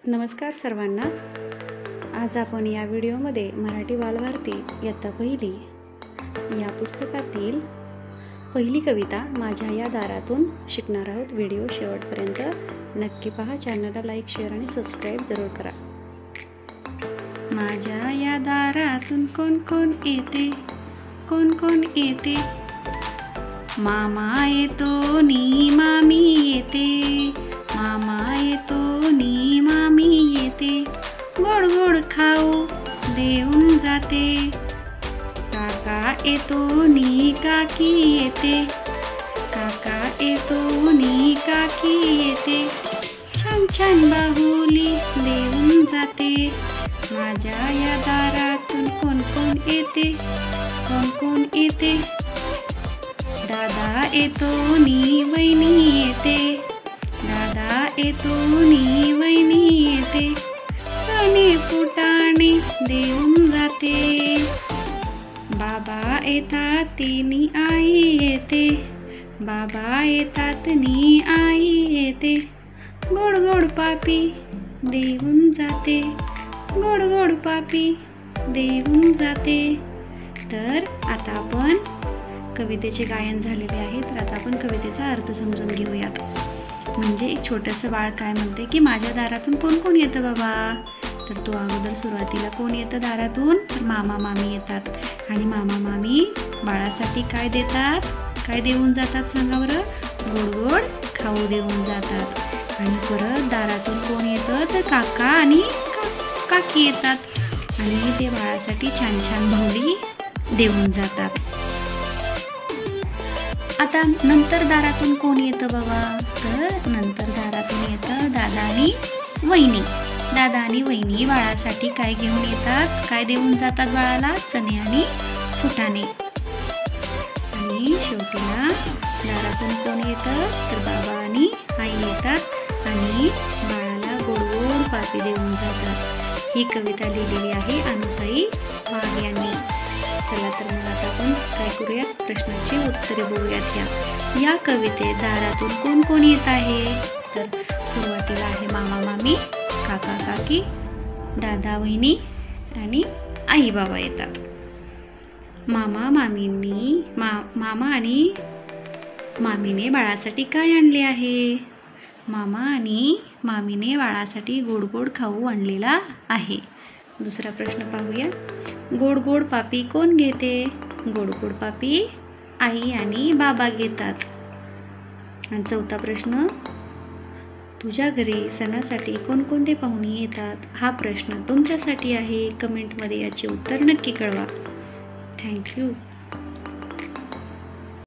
नमस्कार सर्वांना। आज आपण या व्हिडिओमध्ये मराठी बालभारती इयत्ता पहिली या पुस्तकातील पहिली कविता माझ्या या दारातून शिकणार आहोत। व्हिडिओ शेवटपर्यंत नक्की पहा। चॅनलला लाईक, शेअर आणि सबस्क्राईब जरूर करा। माझ्या या दारातून कोण कोण येते, कोण कोण येते। मामा येतो नी मामी येते, मामा येतो नी मामी येते। गोड गोड खाऊ देऊन जाते। काका येतो नी काकी येते, काका येतो नी काकी येते। छान छान बाहुली देऊन जाते। माझ्या या दारातून कोण कोण येते, कोण कोण येते। दादा येतो नी वहिनी येते, दादा येतो नी वहिनी येते। चणे फुटाणे देऊन जाते। बाबा येतात नी आई येते, बाबा येतात नी आई येते। गोड गोड पापी देऊन जाते, गोड गोड पापी देऊन जाते। तर आता आपण कवितेचे गायन झालेले आहे। तर आता आपण कवितेचा अर्थ समजून घेऊयात। म्हणजे एक छोटंसं बाळ काय म्हणते की माझ्या दारातून कोण कोण येतं बाबा। तर तो अगोदर सुरुवातीला कोण येतं दारातून, तर मामा मामी येतात। आणि मामा मामी बाळासाठी काय देतात, काय देऊन जातात सांगा बरं। गोड गोड खाऊ देऊन जातात। आणि परत दारातून कोण येतं, तर काका आणि काकी येतात आणि ते बाळासाठी छान छान बाहुली देऊन जातात। आता नंतर दारातून कोण येतं बाबा, तर नंतर दारातून येतं दादा आणि वहिनी। दादा आणि वहिनी बाळासाठी काय घेऊन येतात, काय देऊन जातात बाळाला, चणे आणि फुटाणे। आणि शेवटीला दारातून कोण येतं, तर बाबा आणि आई येतात आणि बाळाला गोड गोड पापी देऊन जातात। ही कविता लिहिलेली आहे अनुताई वाघ यांनी। चला तर मग आता आपण काय करूयात, प्रश्नाची उत्तरे बघूयात। या कवितेत दारातून कोण कोण येत आहे, तर सुरुवातीला आहे मामा मामी, काका काकी, दादा वहिनी आणि आई बाबा येतात। मामा आणि मामीने बाळासाठी काय आणले आहे। मामा आणि मामीने बाळासाठी गोड गोड खाऊ आणलेला आहे। दुसरा प्रश्न पाहूया। गोड गोड पापी कोण घेते, गोड गोड पापी आई आणि बाबा घेतात। आणि चौथा प्रश्न, तुझ्या घरी सणासाठी कोणकोणते पाहुणे येतात। हा प्रश्न तुमच्यासाठी आहे। कमेंटमध्ये याचे उत्तर नक्की कळवा। थँक्यू।